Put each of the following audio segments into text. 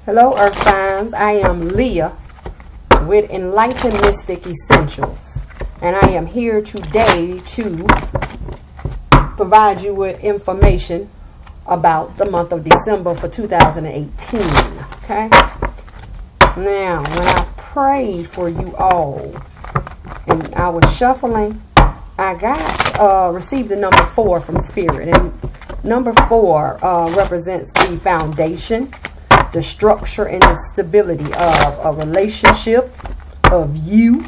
Hello, Earth Signs. I am Leah with Enlightened Mystic Essentials. And I am here today to provide you with information about the month of December for 2018. Okay? Now, when I prayed for you all, and I was shuffling, I received the number 4 from Spirit. And number 4 represents the foundation, the structure and the stability of a relationship, of you,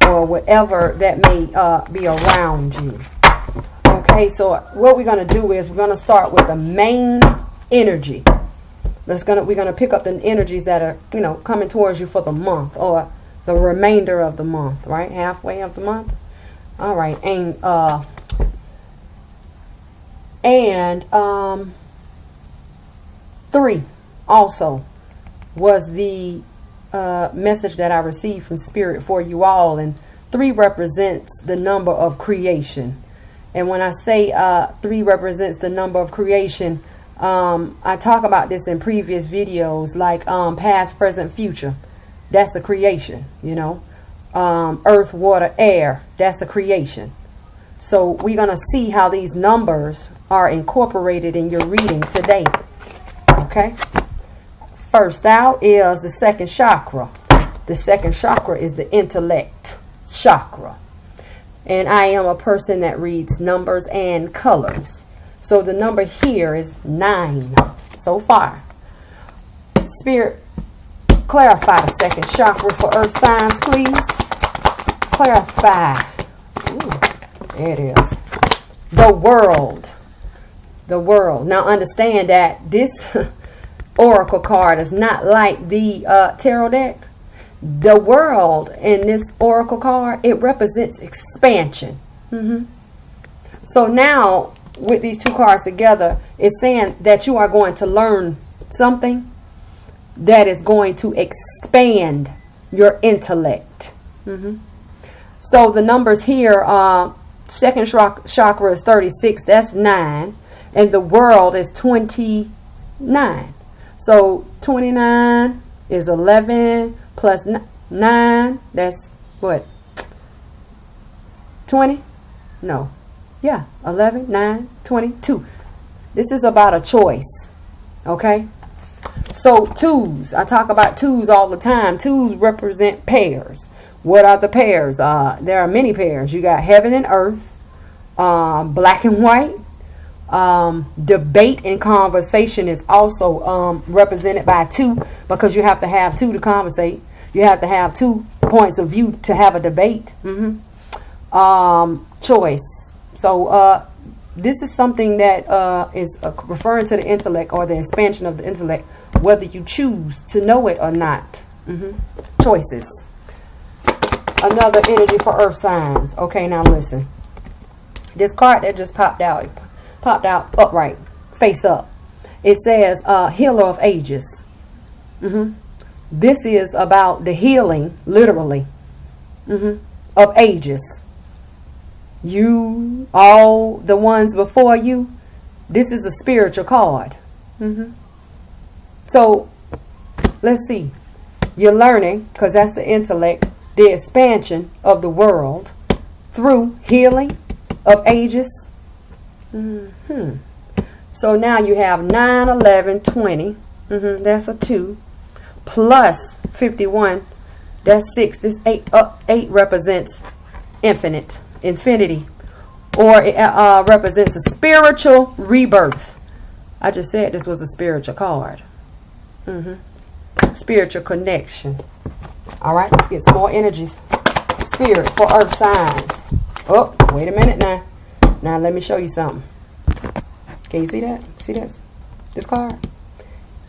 or whatever that may be around you. Okay, so what we're going to do is we're going to start with the main energy. We're going to pick up the energies that are, coming towards you for the month or the remainder of the month, right? Halfway of the month. All right, and 3 also was the message that I received from Spirit for you all, and 3 represents the number of creation. And when I say 3 represents the number of creation, I talk about this in previous videos, like past, present, future. That's a creation, earth, water, air. That's a creation. So we're going to see how these numbers are incorporated in your reading today. Okay. First out is the second chakra. The second chakra is the intellect chakra. And I am a person that reads numbers and colors. So the number here is 9 so far. Spirit, clarify the second chakra for Earth Signs, please. Clarify. Ooh, there it is. The world. The world. Now understand that this oracle card is not like the tarot deck. The world in this oracle card, it represents expansion. So now with these 2 cards together, it's saying that you are going to learn something that is going to expand your intellect. So the numbers here, second chakra is 36, that's 9, and the world is 29. So 29 is 11 plus 9, that's what? 20? No. Yeah, 11, 9, 22. This is about a choice. Okay? So 2s, I talk about 2s all the time. 2s represent pairs. What are the pairs? There are many pairs. You got heaven and earth, black and white. Debate and conversation is also represented by 2, because you have to have 2 to conversate. You have to have 2 points of view to have a debate. Choice. So this is something that is referring to the intellect, or the expansion of the intellect, whether you choose to know it or not. Choices. Another energy for Earth Signs. Okay, now listen. This card that just popped out upright, face up. It says healer of ages. This is about the healing, literally, of ages. You, all the ones before you, this is a spiritual card. So let's see. You're learning, because that's the intellect, the expansion of the world through healing of ages. So now you have 9, 11, 20. That's a 2. Plus 51. That's 6. This 8 represents infinity. Or it represents a spiritual rebirth. I just said this was a spiritual card. Spiritual connection. Alright, let's get some more energies. Spirit for Earth Signs. Oh, wait a minute now. Now let me show you something. Can you see that? See this? This card?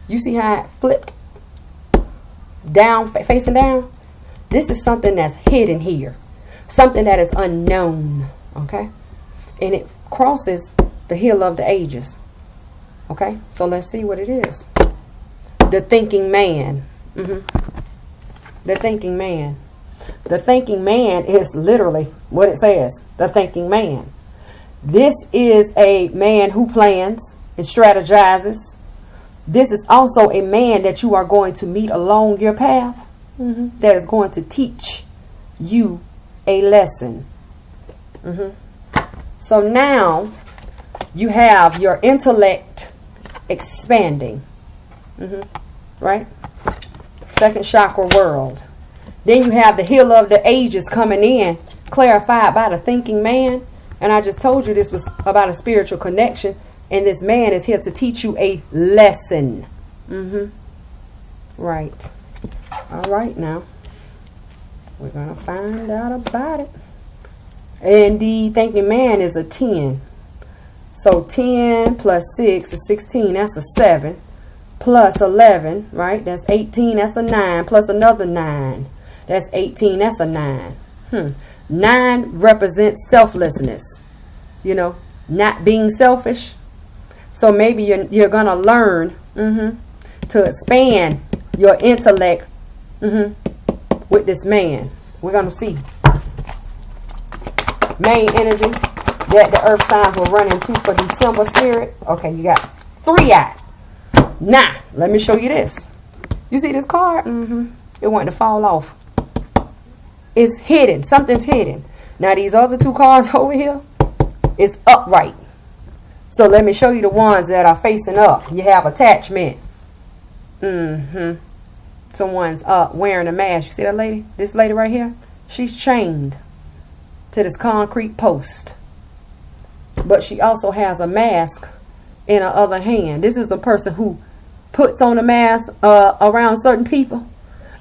You see how it flipped? Down, facing down? This is something that's hidden here. Something that is unknown. Okay? And it crosses the hill of the ages. Okay? So let's see what it is. The thinking man. The thinking man. The thinking man is literally what it says. The thinking man. This is a man who plans and strategizes, This is also a man that you are going to meet along your path, that is going to teach you a lesson. So now you have your intellect expanding, right? Second chakra world. Then you have the healer of the ages coming in, clarified by the thinking man. And I just told you this was about a spiritual connection. And this man is here to teach you a lesson. Right. All right, now. We're going to find out about it. And the thinking man is a 10. So 10 plus 6 is 16. That's a 7. Plus 11, right? That's 18. That's a 9. Plus another 9. That's 18. That's a 9. 9 represents selflessness. You know, not being selfish. So maybe you're going to learn to expand your intellect with this man. We're going to see. Main energy that the earth signs will run into for December, spirit. Okay, you got 3 out. Now, let me show you this. You see this card? It wanted to fall off. It's hidden. Something's hidden. Now, these other 2 cards over here, it's upright. So let me show you the ones that are facing up. You have attachment. Someone's wearing a mask. You see that lady? This lady right here? She's chained to this concrete post. But she also has a mask in her other hand. This is a person who puts on a mask around certain people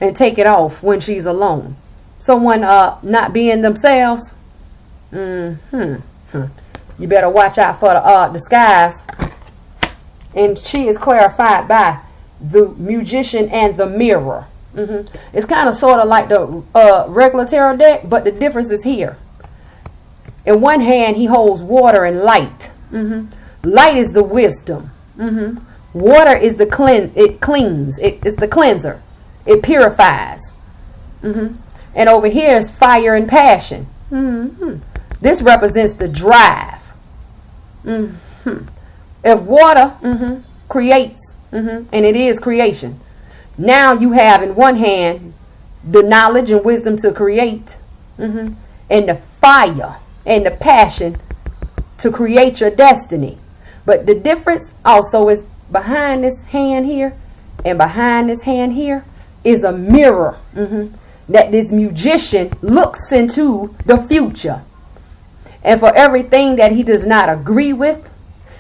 and take it off when she's alone. Someone not being themselves. You better watch out for the disguise. And she is clarified by the magician and the mirror. It's kind of sort of like the regular tarot deck, but the difference is here. In one hand, he holds water and light. Light is the wisdom. Water is the it cleans. It's the cleanser. It purifies. And over here is fire and passion. This represents the drive. If water creates, and it is creation, now you have in one hand the knowledge and wisdom to create, and the fire and the passion to create your destiny. But the difference also is behind this hand here and behind this hand here is a mirror that this magician looks into the future. And for everything that he does not agree with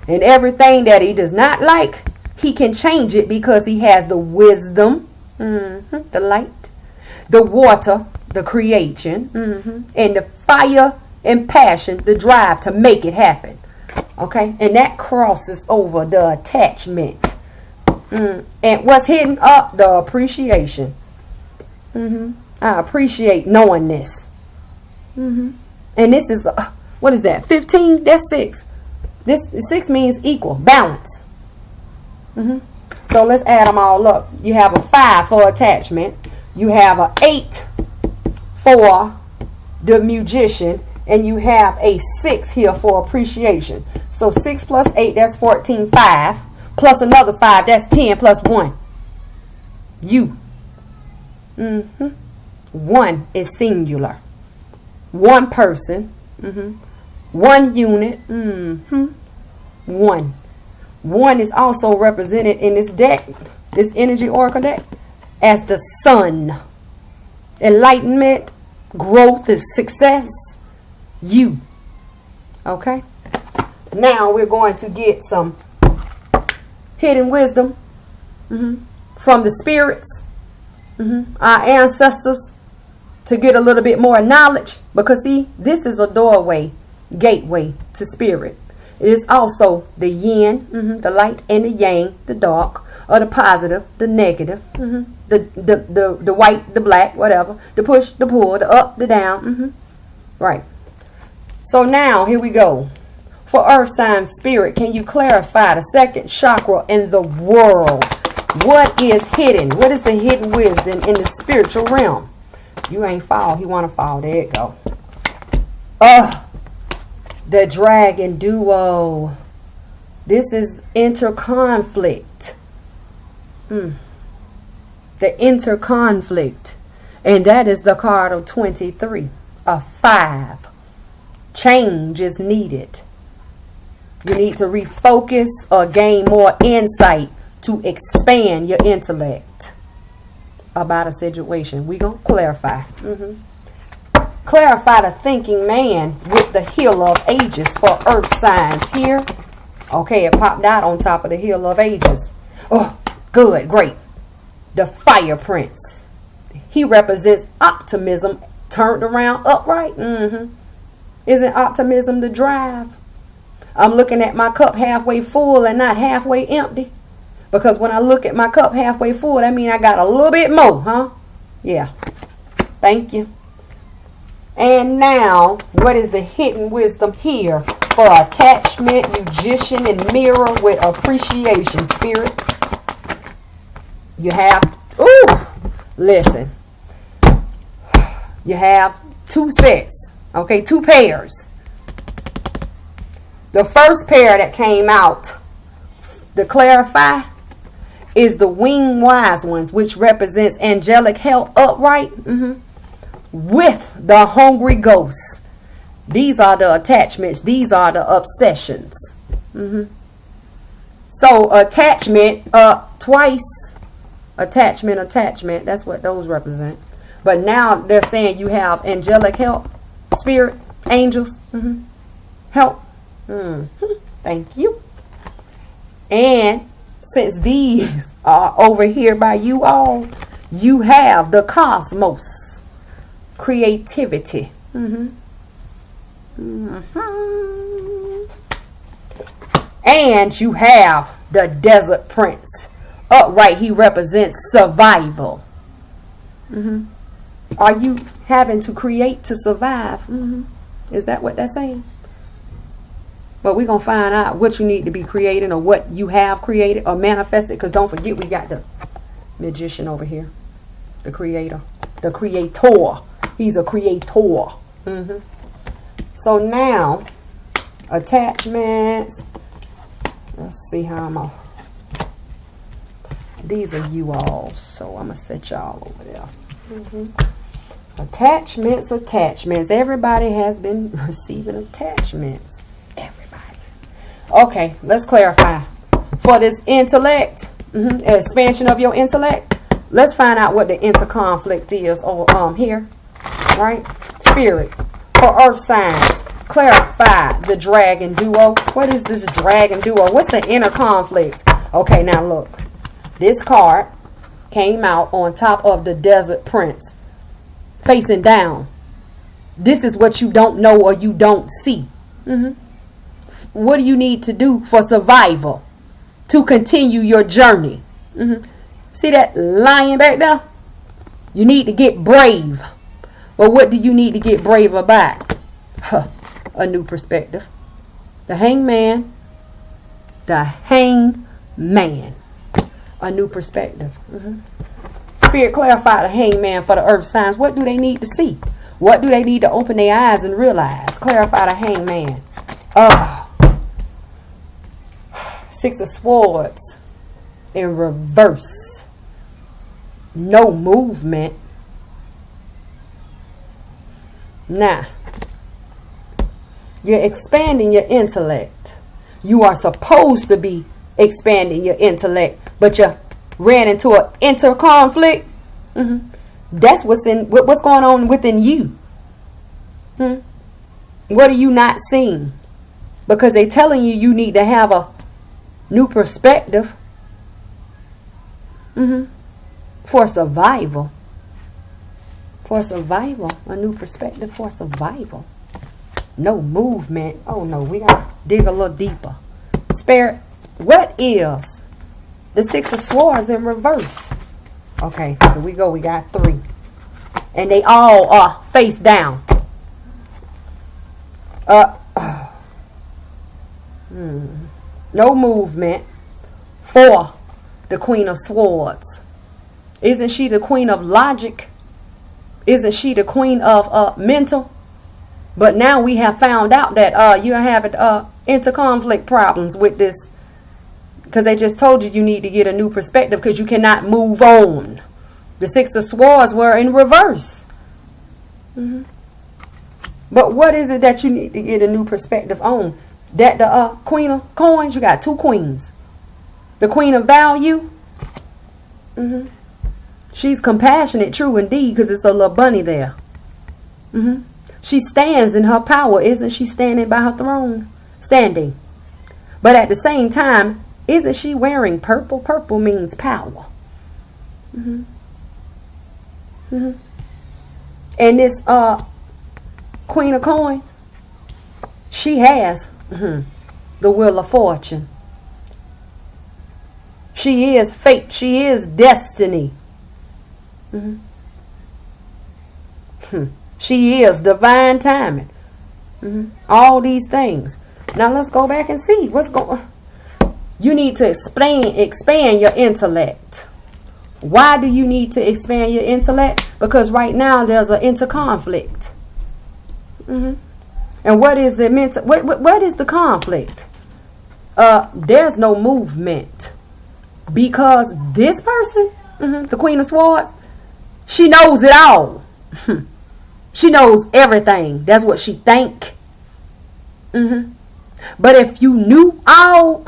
and everything that he does not like, he can change it because he has the wisdom, the light, the water, the creation, and the fire and passion, the drive to make it happen. Okay? And that crosses over the attachment. And what's hidden up? The appreciation. I appreciate knowing this. And this is, what is that? 15? That's 6. This 6 means equal, balance. So let's add them all up. You have a 5 for attachment. You have a 8 for the magician. And you have a 6 here for appreciation. So 6 plus 8, that's 14. 5 plus another 5, that's 10 plus 1. You. 1 is singular. 1 person. 1 unit. 1. 1 is also represented in this deck, this energy oracle deck, as the sun. Enlightenment, growth is success. You. Okay? Now we're going to get some hidden wisdom from the spirits, our ancestors, to get a little bit more knowledge. Because see, this is a doorway, gateway to spirit. It is also the yin, the light, and the yang, the dark, or the positive, the negative, the white, the black, whatever, the push, the pull, the up, the down. Right. So now, here we go. For earth sign spirit, can you clarify the second chakra in the world? What is hidden? What is the hidden wisdom in the spiritual realm? You ain't fall. He want to fall. There you go. The dragon duo. This is interconflict. The interconflict. And that is the card of 23. A 5. Change is needed. You need to refocus or gain more insight to expand your intellect about a situation. We're going to clarify. Clarify the thinking man with the Healer of Ages for earth signs here. Okay, it popped out on top of the Healer of Ages. Oh, good, great. The Fire Prince. He represents optimism turned around upright. Isn't optimism the drive? I'm looking at my cup halfway full and not halfway empty. Because when I look at my cup halfway full, that means I got a little bit more, huh? Yeah. Thank you. And now, what is the hidden wisdom here for attachment, magician, and mirror with appreciation, spirit? You have, listen. You have 2 sets, okay, 2 pairs. The first pair that came out to clarify is the winged wise ones, which represents angelic health upright, with the hungry ghosts. These are the attachments. These are the obsessions. So attachment, twice. Attachment. That's what those represent. But now they're saying you have angelic help, spirit, angels, help. Thank you. And since these are over here by you all, you have the cosmos, creativity. And you have the Desert Prince. Upright, he represents survival. Are you having to create to survive? Is that what that's saying? But we're going to find out what you need to be creating or what you have created or manifested. Because don't forget, we got the magician over here. The creator. The creator. He's a creator. So now, attachments. Let's see how I'm going to. These are you all. So I'm going to set y'all over there. Attachments. Everybody has been receiving attachments. Everybody. Okay, let's clarify. For this intellect, expansion of your intellect, let's find out what the interconflict is here. Right? Spirit. For earth signs, clarify the dragon duo. What is this dragon duo? What's the inner conflict? Okay, now look. This card came out on top of the Desert Prince, facing down. This is what you don't know or you don't see. What do you need to do for survival to continue your journey? See that lion back there? You need to get brave. Well, what do you need to get brave about? A new perspective. The hangman. The hangman. A new perspective. Spirit, clarify the hangman for the earth signs. What do they need to see? What do they need to open their eyes and realize? Clarify the hangman. 6 of Swords in reverse. No movement. Now, you're expanding your intellect. You are supposed to be expanding your intellect, but you ran into an interconflict. That's what's going on within you. What are you not seeing? Because they're telling you you need to have a new perspective for survival. For survival. A new perspective for survival. No movement. Oh no, we got to dig a little deeper. Spirit, what is the 6 of Swords in reverse? Okay, here we go. We got 3. And they all are face down. No movement for the Queen of Swords. Isn't she the queen of logic? Isn't she the queen of mental? But now we have found out that you're having interconflict problems with this Because they just told you need to get a new perspective because you cannot move on. The Six of Swords were in reverse. But what is it that you need to get a new perspective on? That the Queen of Coins, you got two queens. The Queen of Value. She's compassionate, true indeed, because it's a little bunny there. She stands in her power. Isn't she standing by her throne? Standing. But at the same time, isn't she wearing purple? Purple means power. And this Queen of Coins, she has the Wheel of Fortune. She is fate. She is destiny. She is divine timing. All these things. Now let's go back and see what's going on. You need to expand your intellect. Why do you need to expand your intellect? Because right now there's an interconflict. And what is the mental? What is the conflict? There's no movement because this person, the Queen of Swords, she knows it all. She knows everything. That's what she think. But if you knew all,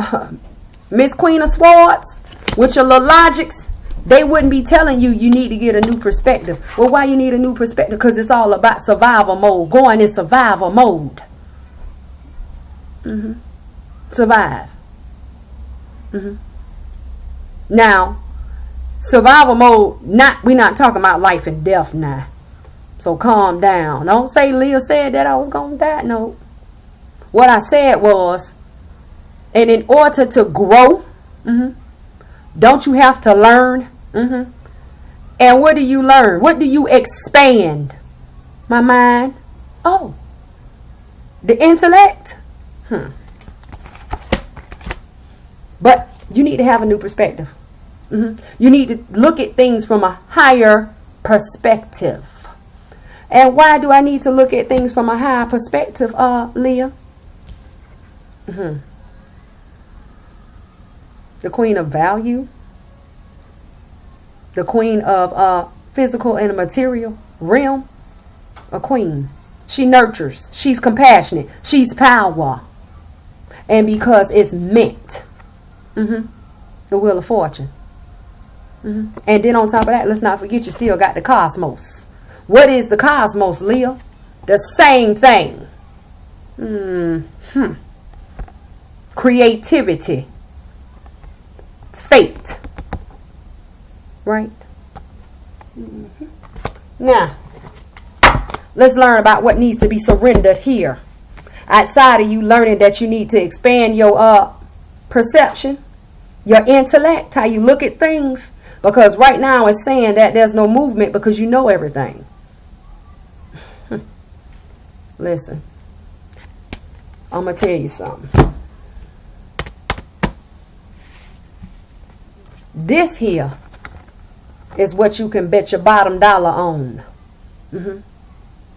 Miss Queen of Swords, with your little logics, they wouldn't be telling you need to get a new perspective. Well, why you need a new perspective? Because it's all about survival mode. Going in survival mode. Survive. Now, survival mode, we're not talking about life and death now. So calm down. Don't say Leah said that I was going to die. No. What I said was, and in order to grow, don't you have to learn? And what do you learn? What do you expand? My mind. Oh. The intellect. But you need to have a new perspective. You need to look at things from a higher perspective. And why do I need to look at things from a higher perspective, Leah? The Queen of Value. The Queen of physical and material realm. A queen. She nurtures. She's compassionate. She's power. And because it's meant. The Wheel of Fortune. And then on top of that, let's not forget you still got the cosmos. What is the cosmos, Leah? The same thing. Creativity. Fate. Right? Now, let's learn about what needs to be surrendered here. Outside of you learning that you need to expand your perception, your intellect, how you look at things. Because right now it's saying that there's no movement because you know everything. Listen, I'm going to tell you something. This here is what you can bet your bottom dollar on.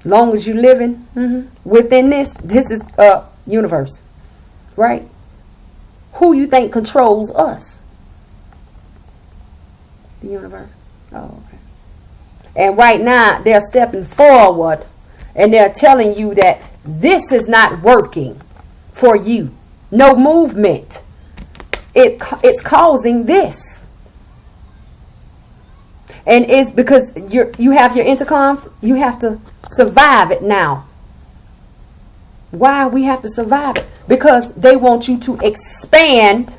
Long as you living within this is universe. Right? Who you think controls us? The universe. Oh, okay. And right now they're stepping forward and they're telling you that this is not working for you. No movement. It's causing this. And it's because you have your intercom, you have to survive it now. Why we have to survive it? Because they want you to expand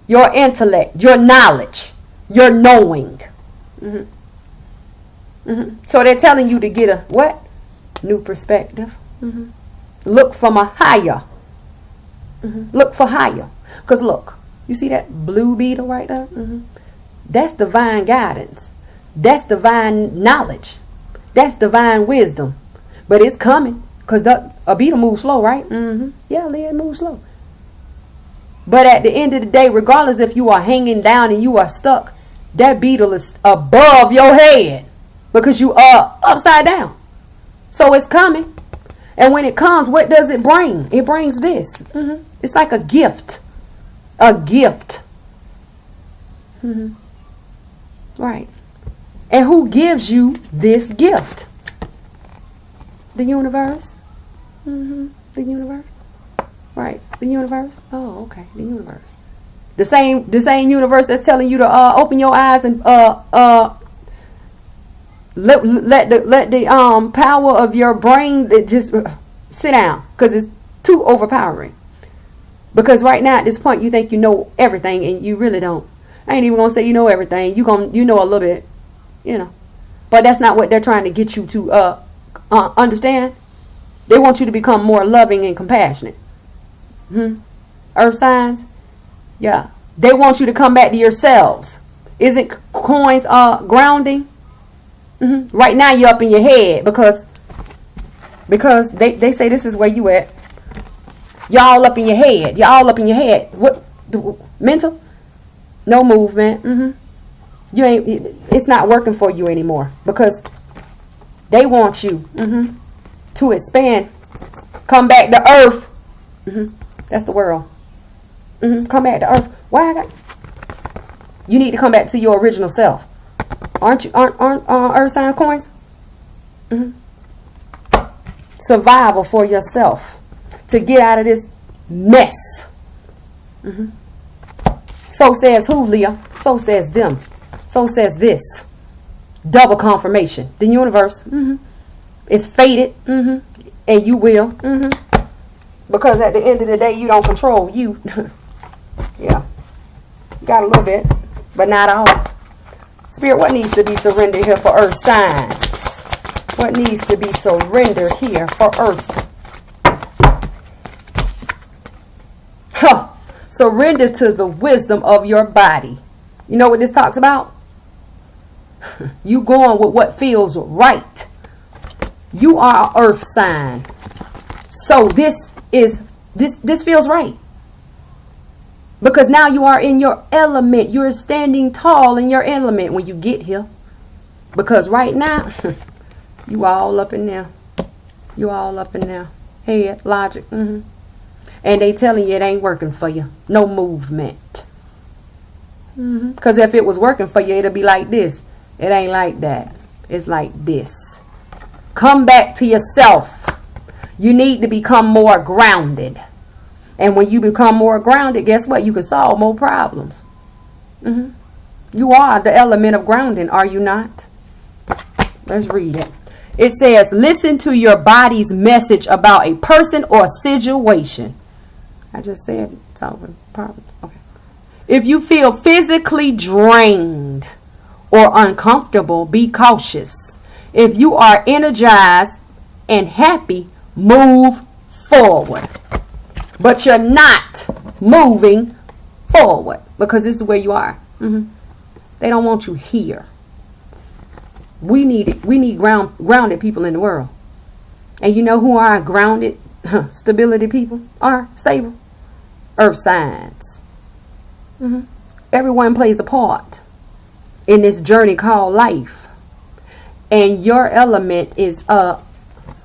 your intellect, your knowledge, your knowing. So they're telling you to get a what? New perspective. Look from a higher. Look for higher. Because look, you see that blue beetle right there? That's divine guidance. That's divine knowledge. That's divine wisdom. But it's coming. Because a beetle moves slow, right? Yeah, it moves slow. But at the end of the day, regardless if you are hanging down and you are stuck, that beetle is above your head. Because you are upside down. So it's coming. And when it comes, what does it bring? It brings this. It's like a gift. A gift. Right. And who gives you this gift? The universe. The universe. Right. The universe. Oh, okay. The universe. The same universe that's telling you to open your eyes and let the power of your brain just sit down, because it's too overpowering. Because right now at this point you think you know everything, and you really don't. I ain't even gonna say you know everything. You know a little bit, but that's not what they're trying to get you to understand. They want you to become more loving and compassionate. Earth signs, yeah, they want you to come back to yourselves. Isn't coins grounding? Right now you're up in your head because they say this is where you at. Y'all up in your head. Y'all up in your head. What? Mental? No movement. You ain't. It's not working for you anymore because they want you to expand. Come back to earth. That's the world. Come back to earth. Why? You need to come back to your original self. Aren't earth sign coins? Survival for yourself. To get out of this mess. So says who, Leah? So says them. So says this. Double confirmation. The universe. It's fated. And you will. Because at the end of the day, you don't control you. Yeah. Got a little bit. But not all. Spirit, what needs to be surrendered here for earth signs? What needs to be surrendered here for earth? Surrender to the wisdom of your body. You know what this talks about? You going with what feels right. You are an earth sign. So this feels right. Because now you are in your element. You're standing tall in your element when you get here. Because right now, you all up in there. You all up in there. Head, logic. And they telling you it ain't working for you. No movement. Because if it was working for you, it'll be like this. It ain't like that. It's like this. Come back to yourself. You need to become more grounded. And when you become more grounded, guess what? You can solve more problems. You are the element of grounding, are you not? Let's read it. It says, listen to your body's message about a person or situation. I just said solving problems. Okay. If you feel physically drained or uncomfortable, be cautious. If you are energized and happy, move forward. But you're not moving forward because this is where you are. They don't want you here. We need grounded people in the world. And you know who are grounded stability people are? Stable. Earth signs. Everyone plays a part in this journey called life. And your element is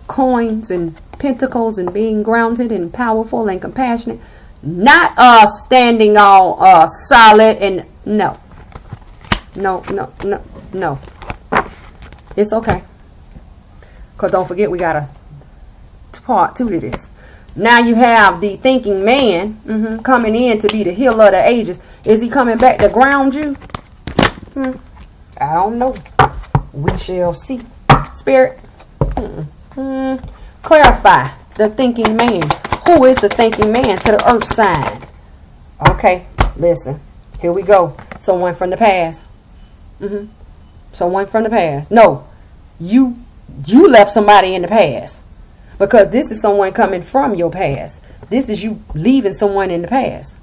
coins and pentacles and being grounded and powerful and compassionate. Not standing all solid and no. It's okay. Because don't forget we got a part 2 to this. Now you have the thinking man coming in to be the healer of the ages. Is he coming back to ground you? I don't know. We shall see. Spirit. Clarify the thinking man. Who is the thinking man to the earth sign? Okay, listen. Here we go. Someone from the past. Someone from the past. No, you left somebody in the past. Because this is someone coming from your past. This is you leaving someone in the past.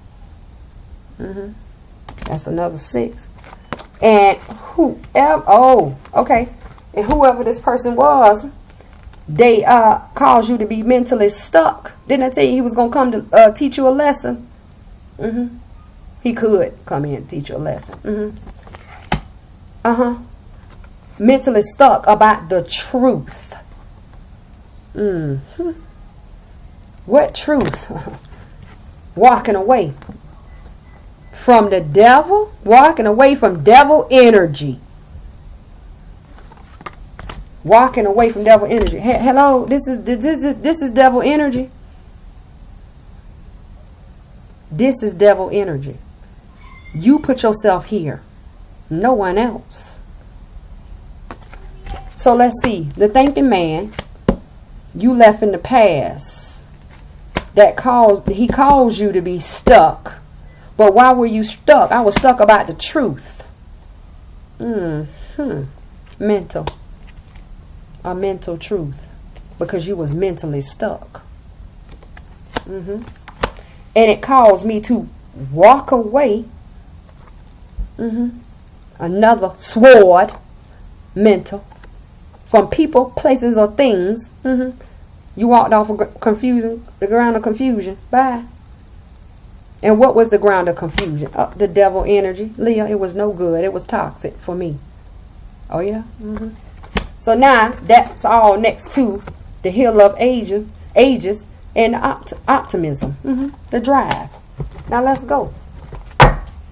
That's another 6. And whoever, okay. And whoever this person was, they caused you to be mentally stuck. Didn't I tell you he was going to come to teach you a lesson? He could come in and teach you a lesson. Mentally stuck about the truth. What truth? Walking away from the devil, walking away from devil energy. Walking away from devil energy. Hello, this is devil energy. This is devil energy. You put yourself here, no one else. So let's see. The thinking man, you left in the past. He caused you to be stuck. But why were you stuck? I was stuck about the truth. Mental. A mental truth. Because you was mentally stuck. And it caused me to walk away. Another sword. Mental. From people, places, or things. You walked off of the ground of confusion. Bye. And what was the ground of confusion? The devil energy. Leah, it was no good. It was toxic for me. Oh, yeah? So now, that's all next to the hill of ages and optimism. The drive. Now, let's go.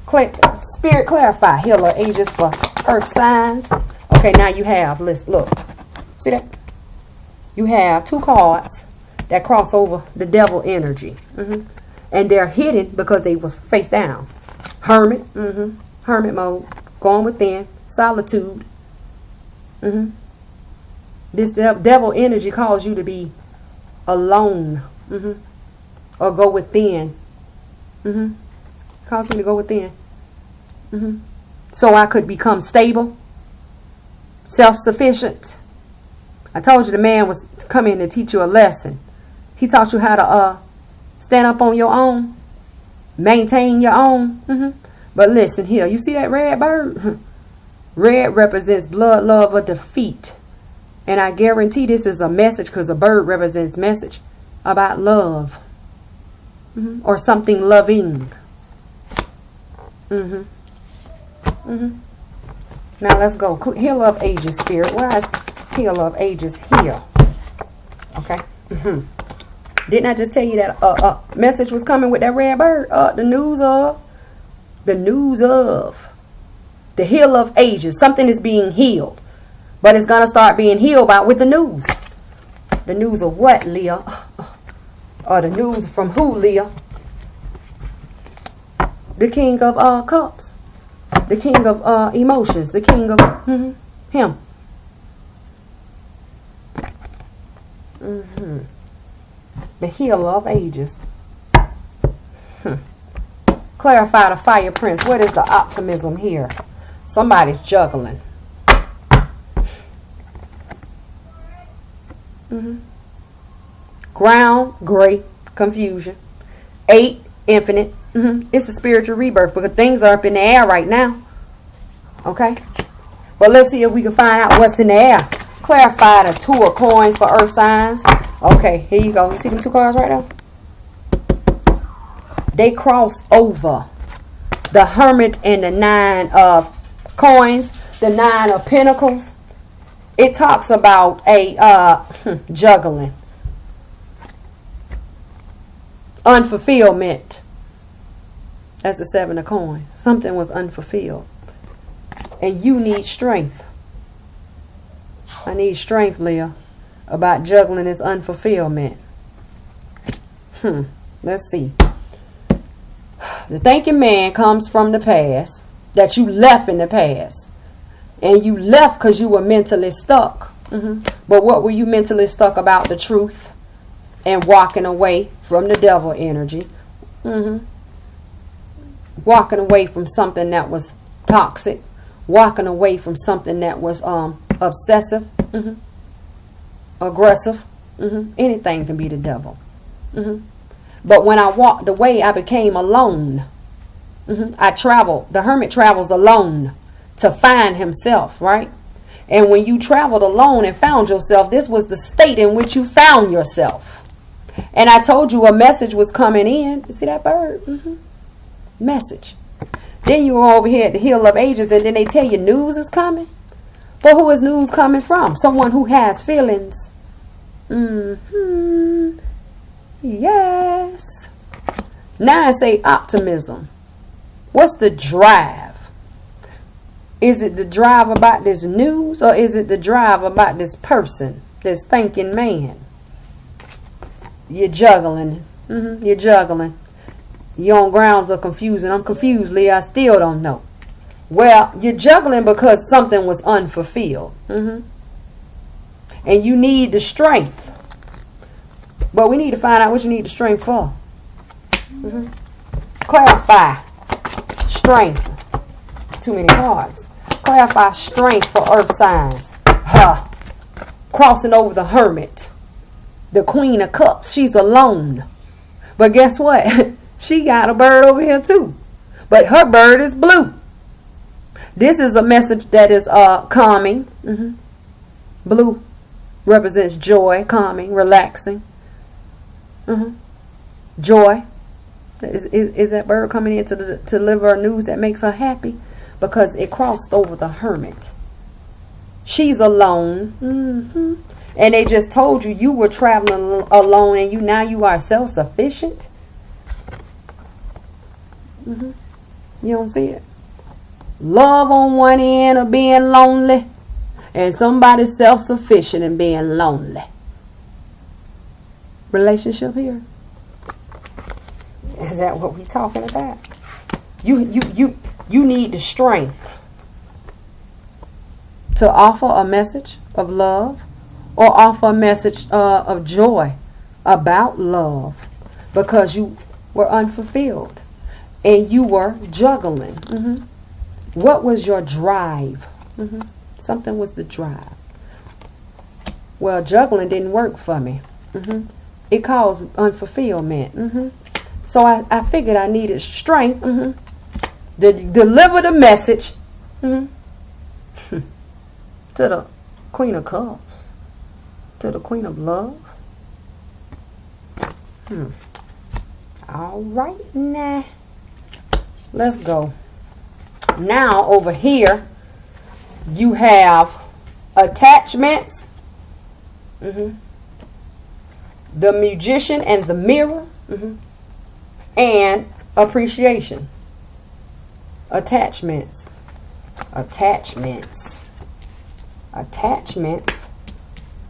Spirit clarify. Hill of ages for earth signs. Okay, now you have, look. See that? You have two cards that cross over the devil energy. And they're hidden because they was face down. Hermit. Hermit mode. Going within. Solitude. This devil energy calls you to be alone. Or go within. Calls me to go within. So I could become stable. Self-sufficient. I told you the man was coming to teach you a lesson. He taught you how to stand up on your own. Maintain your own. But listen here. You see that red bird? Red represents blood, love, or defeat. And I guarantee this is a message because a bird represents message about love. Or something loving. Now let's go. Hill of ages, spirit. Why is hill of ages here? Okay. Didn't I just tell you that message was coming with that red bird? The news of the hill of ages. Something is being healed. But it's going to start being healed with the news. The news of what, Leah? Or the news from who, Leah? The king of cups. The king of emotions. The king of him. The hill of ages. Clarify the fire prince. What is the optimism here? Somebody's juggling. Ground, gray, confusion. 8, infinite. It's the spiritual rebirth because things are up in the air right now. Okay? Well, let's see if we can find out what's in the air. Clarify the 2 of coins for earth signs. Okay, here you go. You see them 2 cards right there? They cross over. The hermit and the 9 of coins. The 9 of pentacles. It talks about a juggling. Unfulfillment. That's the 7 of coins. Something was unfulfilled. And you need strength. I need strength, Leah, about juggling this unfulfillment. Let's see. The thinking man comes from the past. That you left in the past. And you left because you were mentally stuck. But what were you mentally stuck about? The truth. And walking away from the devil energy. Walking away from something that was toxic. Walking away from something that was obsessive. Aggressive. Anything can be the devil. But when I walked away, I became alone. I traveled. The hermit travels alone to find himself, right? And when you traveled alone and found yourself, this was the state in which you found yourself. And I told you a message was coming in. You see that bird? Message. Then you were over here at the hill of ages and then they tell you news is coming. But who is news coming from? Someone who has feelings. Yes. Now I say optimism. What's the drive? Is it the drive about this news, or is it the drive about this person, this thinking man? You're juggling. You're juggling. You're on grounds of confusion. I'm confused, Leah. I still don't know. Well, you're juggling because something was unfulfilled. And you need the strength. But we need to find out what you need the strength for. Clarify. Strength. Too many cards. Clarify strength for earth signs. Crossing over the Hermit. The Queen of Cups. She's alone. But guess what? She got a bird over here too. But her bird is blue. This is a message that is calming. Blue represents joy, calming, relaxing. Joy. Is that bird coming in to deliver news that makes her happy? Because it crossed over the Hermit. She's alone. And they just told you were traveling alone, and now you are self-sufficient. You don't see it? Love on one end of being lonely, and somebody self-sufficient and being lonely. Relationship here. Is that what we're talking about? You need the strength to offer a message of love, or offer a message of joy about love, because you were unfulfilled and you were juggling. What was your drive? Something was the drive. Well, juggling didn't work for me. It caused unfulfillment. So I figured I needed strength to deliver the message to the Queen of Cups, to the Queen of Love. All right, now let's go. Now over here you have attachments, the Magician and the Mirror, and appreciation. Attachments,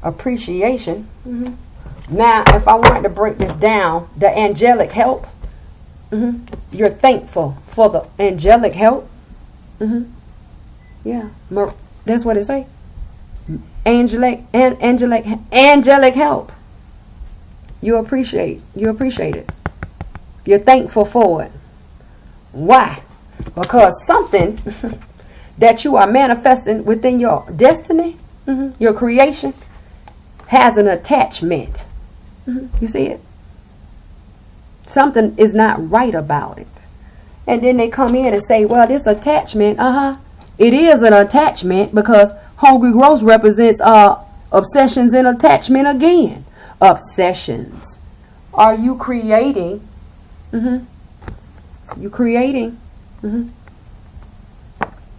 appreciation. Now if I wanted to break this down, the angelic help, you're thankful for the angelic help. Yeah, that's what it say. Angelic help. You appreciate it. You're thankful for it. Why? Because something that you are manifesting within your destiny, your creation, has an attachment. You see it? Something is not right about it. And then they come in and say, well, this attachment, it is an attachment, because Hungry Ghost represents obsessions and attachment again. Obsessions. Are you creating? You creating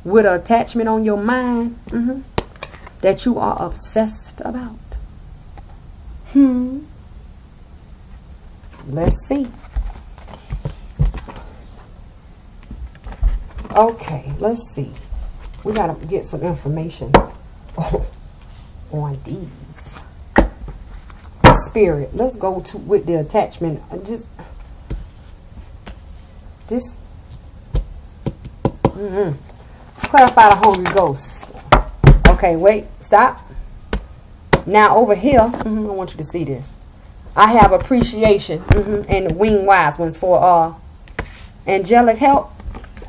with an attachment on your mind that you are obsessed about. Let's see. Okay, let's see. We gotta get some information on these. Spirit. Let's go to with the attachment. Just clarify the Hungry Ghost. Okay, wait, stop. Now over here, I want you to see this. I have appreciation, and the winged wise ones for angelic help.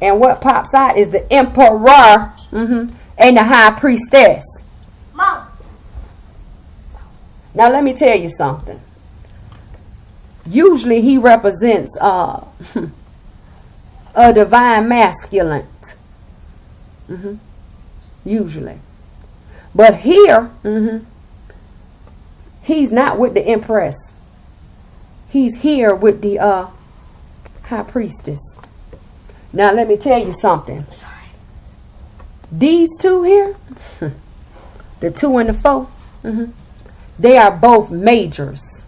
And what pops out is the Emperor and the High Priestess. Mom. Now let me tell you something. Usually he represents a divine masculine. Usually. But here, he's not with the Empress. He's here with the High Priestess. Now let me tell you something. These two here, the 2 and the 4, they are both majors.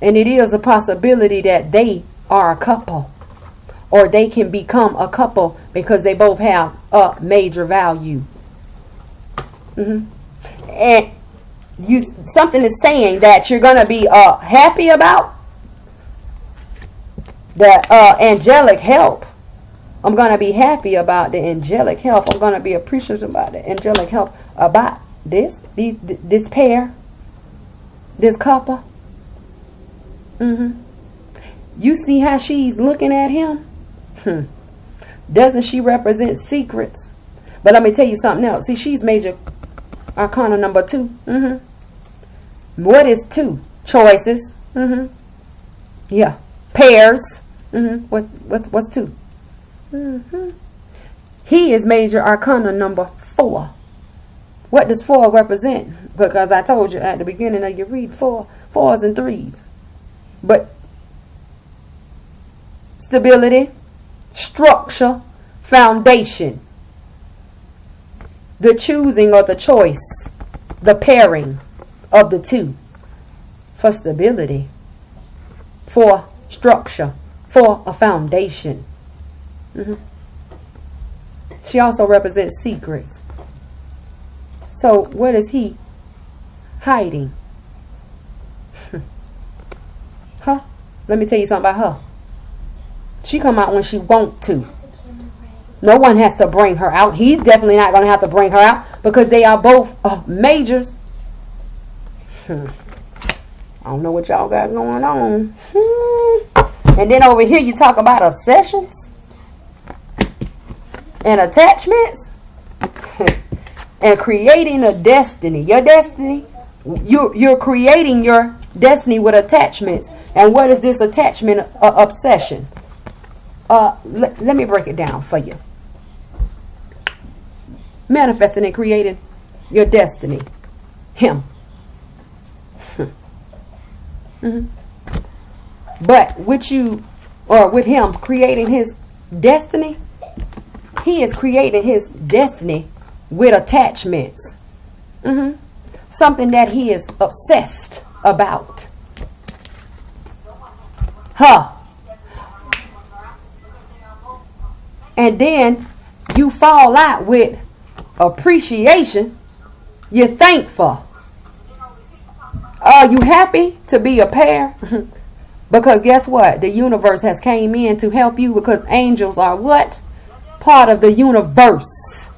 And it is a possibility that they are a couple. or they can become a couple because they both have a major value. And something is saying that you're going to be happy about the angelic help. I'm going to be happy about the angelic help. I'm going to be appreciative about the angelic help about this pair, this couple. You see how she's looking at him? Doesn't she represent secrets? But let me tell you something else. See, she's major arcana number 2. What is 2? Choices. Yeah. Pairs. What's 2? He is major arcana number 4. What does 4 represent? Because I told you at the beginning of your read, 4s and 3s. But stability, structure, foundation, the choosing or the choice, the pairing of the 2 for stability, for structure, for a foundation. She also represents secrets. So what is he hiding? Huh? Let me tell you something about her. She come out when she want to. No one has to bring her out. He's definitely not going to have to bring her out because they are both majors. I don't know what y'all got going on. And then over here you talk about obsessions and attachments and creating a destiny. Your destiny, you're creating your destiny with attachments. And what is this attachment obsession? Let me break it down for you. Manifesting and creating your destiny. Him. But with you, or with him creating his destiny, he is creating his destiny with attachments. Something that he is obsessed about. And then you fall out with appreciation. You're thankful. Are you happy to be a pair? Because guess what? The universe has came in to help you because angels are what? Part of the universe.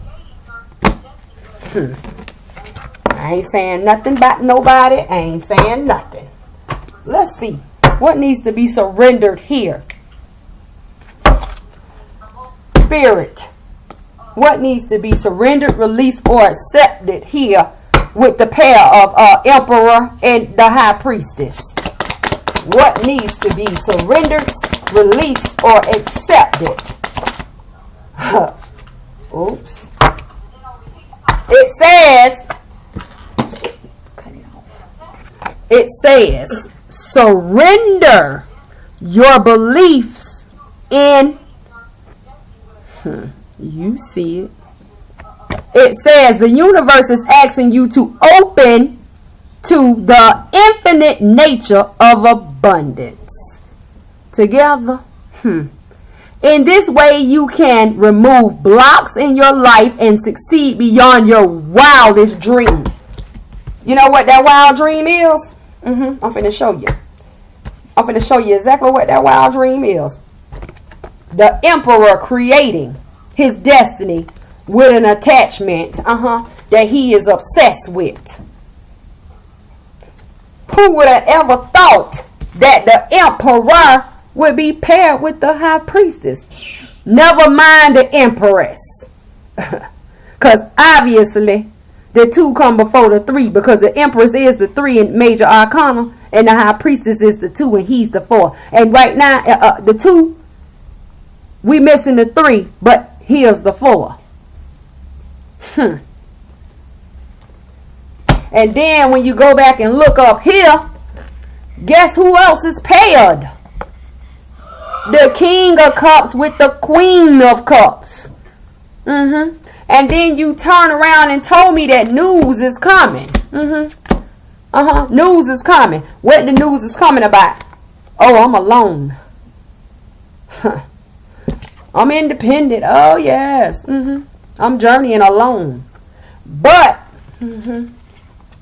I ain't saying nothing about nobody. I ain't saying nothing. Let's see. What needs to be surrendered here? Spirit. What needs to be surrendered, released, or accepted here with the pair of Emperor and the High Priestess? What needs to be surrendered, released, or accepted? Oops. It says, cut it off. It says, surrender your beliefs in, you see it. It says the universe is asking you to open to the infinite nature of abundance. Together. In this way, you can remove blocks in your life and succeed beyond your wildest dream. You know what that wild dream is? I'm finna show you. I'm finna show you exactly what that wild dream is. The emperor creating his destiny with an attachment that he is obsessed with. Who would have ever thought that the emperor would be paired with the high priestess? Never mind the empress. Because obviously the 2 come before the 3, because the empress is the 3 in major arcana and the high priestess is the 2 and he's the 4. And right now the 2, we missing the 3, but here's the 4. And then when you go back and look up here, guess who else is paired? The King of Cups with the Queen of Cups. And then you turn around and told me that news is coming. News is coming. What the news is coming about? Oh, I'm alone. I'm independent. Oh, yes. I'm journeying alone. But,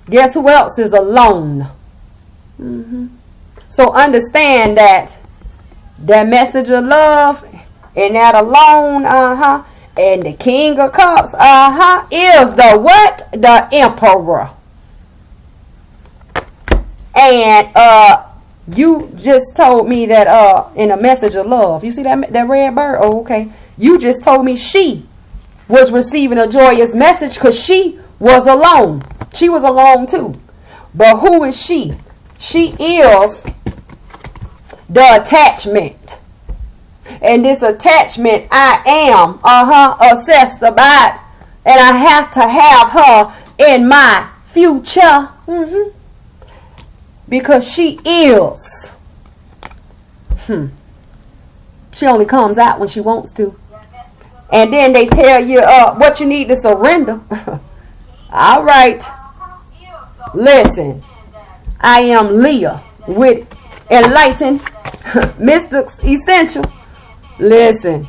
guess who else is alone? So understand that message of love and that alone, and the King of Cups, is the what? The Emperor. And you just told me that in a message of love. You see that red bird? Oh, okay. You just told me she was receiving a joyous message because she was alone. She was alone too. But who is she? She is the attachment. And this attachment, I am obsessed about. And I have to have her in my future. Because she is. She only comes out when she wants to. And then they tell you what you need to surrender. All right. Listen. I am Leah with Enlightened Mystic Essentials. Listen.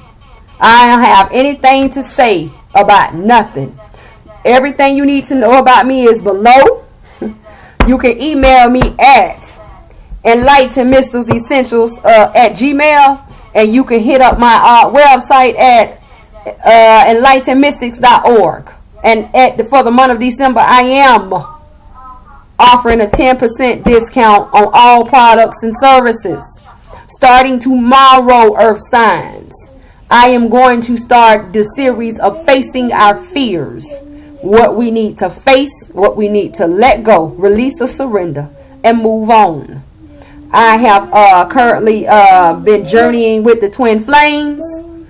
I don't have anything to say about nothing. Everything you need to know about me is below. You can email me at Enlightened Mystic Essentials at Gmail. And you can hit up my website at enlightenedmystics.org. And for the month of December, I am offering a 10% discount on all products and services. Starting tomorrow, Earth Signs, I am going to start the series of facing our fears. What we need to face, what we need to let go, release or surrender, and move on. I have currently been journeying with the twin flames,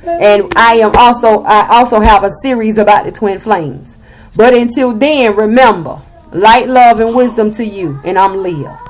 and I also have a series about the twin flames. But until then, remember, light, love, and wisdom to you, and I'm Leah.